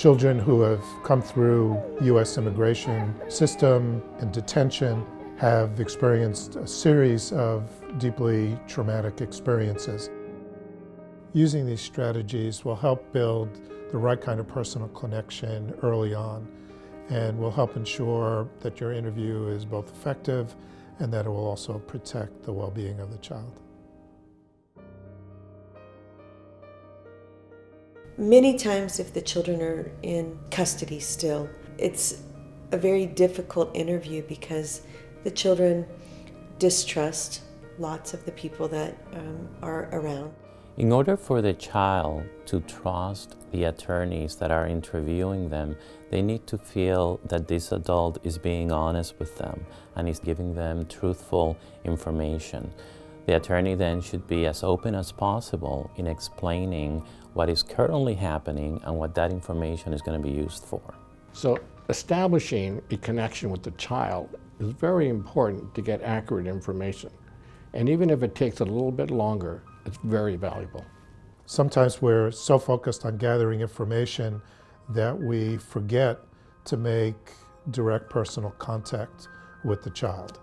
Children who have come through U.S. immigration system and detention have experienced a series of deeply traumatic experiences. Using these strategies will help build the right kind of personal connection early on and will help ensure that your interview is both effective and that it will also protect the well-being of the child. Many times if the children are in custody still, it's a very difficult interview because the children distrust lots of the people that are around. In order for the child to trust the attorneys that are interviewing them, they need to feel that this adult is being honest with them and is giving them truthful information. The attorney then should be as open as possible in explaining what is currently happening and what that information is going to be used for. So establishing a connection with the child is very important to get accurate information. And even if it takes a little bit longer, it's very valuable. Sometimes we're so focused on gathering information that we forget to make direct personal contact with the child.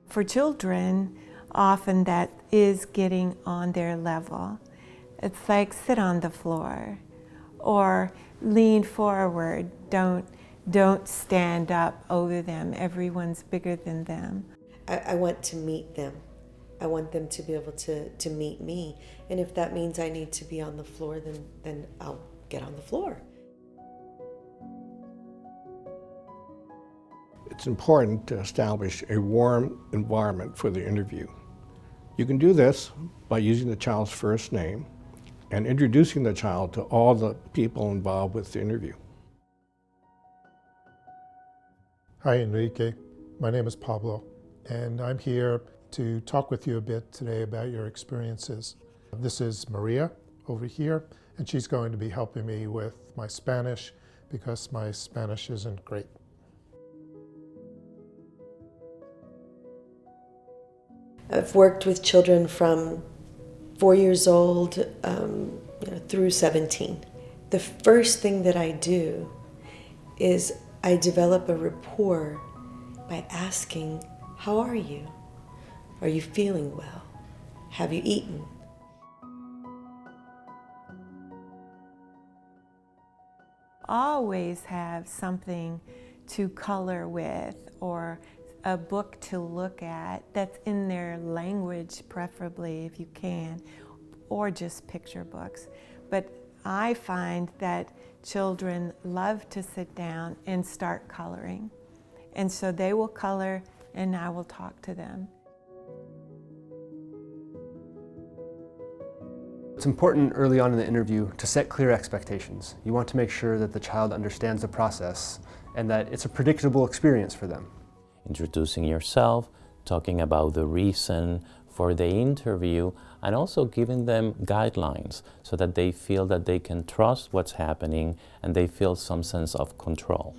For children, often that is getting on their level. It's like sit on the floor or lean forward. Don't stand up over them. Everyone's bigger than them. I want to meet them. I want them to be able to meet me. And if that means I need to be on the floor, then I'll get on the floor. It's important to establish a warm environment for the interview. You can do this by using the child's first name and introducing the child to all the people involved with the interview. Hi Enrique, my name is Pablo, and I'm here to talk with you a bit today about your experiences. This is Maria over here, and she's going to be helping me with my Spanish because my Spanish isn't great. I've worked with children from 4 years old through 17. The first thing that I do is I develop a rapport by asking, how are you? Are you feeling well? Have you eaten? Always have something to color with or a book to look at that's in their language, preferably if you can, or just picture books. But I find that children love to sit down and start coloring. And so they will color and I will talk to them. It's important early on in the interview to set clear expectations. You want to make sure that the child understands the process and that it's a predictable experience for them. Introducing yourself, talking about the reason for the interview, and also giving them guidelines so that they feel that they can trust what's happening and they feel some sense of control.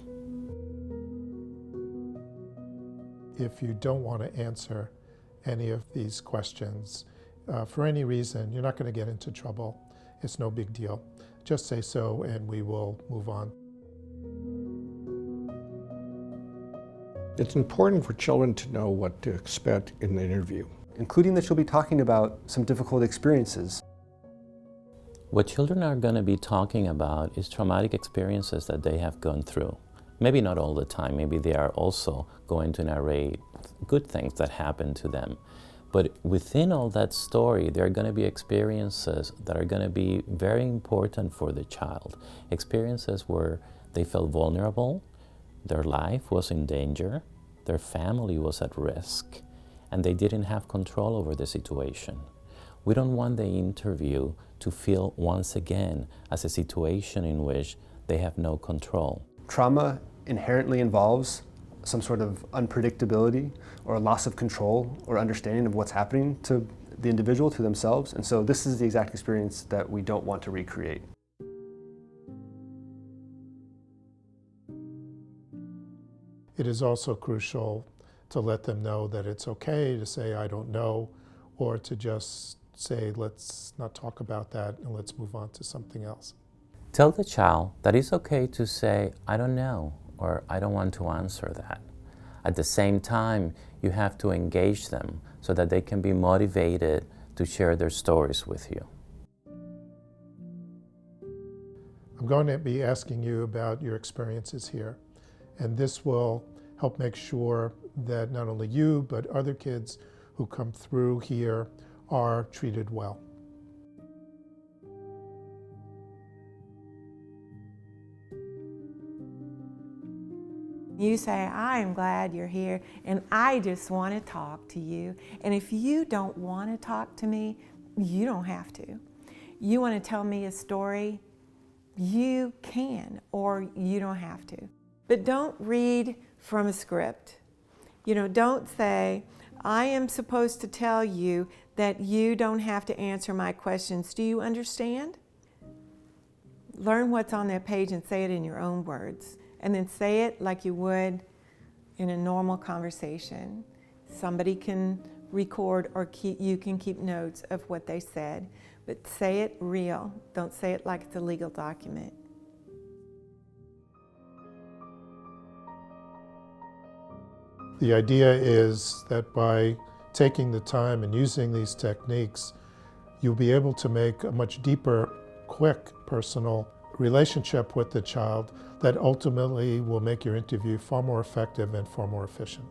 If you don't want to answer any of these questions for any reason, you're not going to get into trouble. It's no big deal. Just say so and we will move on. It's important for children to know what to expect in the interview, including that you'll be talking about some difficult experiences. What children are going to be talking about is traumatic experiences that they have gone through. Maybe not all the time, maybe they are also going to narrate good things that happened to them. But within all that story, there are going to be experiences that are going to be very important for the child. Experiences where they felt vulnerable, their life was in danger, their family was at risk, and they didn't have control over the situation. We don't want the interview to feel once again as a situation in which they have no control. Trauma inherently involves some sort of unpredictability or a loss of control or understanding of what's happening to the individual, to themselves. And so this is the exact experience that we don't want to recreate. It is also crucial to let them know that it's okay to say, I don't know, or to just say, let's not talk about that and let's move on to something else. Tell the child that it's okay to say, I don't know, or I don't want to answer that. At the same time, you have to engage them so that they can be motivated to share their stories with you. I'm going to be asking you about your experiences here, and this will help make sure that not only you, but other kids who come through here are treated well. You say, I am glad you're here, and I just want to talk to you. And if you don't want to talk to me, you don't have to. You want to tell me a story, you can, or you don't have to. But don't read from a script. You know, don't say, I am supposed to tell you that you don't have to answer my questions. Do you understand? Learn what's on that page and say it in your own words. And then say it like you would in a normal conversation. Somebody can record or you can keep notes of what they said, but say it real. Don't say it like it's a legal document. The idea is that by taking the time and using these techniques, you'll be able to make a much deeper, quick, personal relationship with the child that ultimately will make your interview far more effective and far more efficient.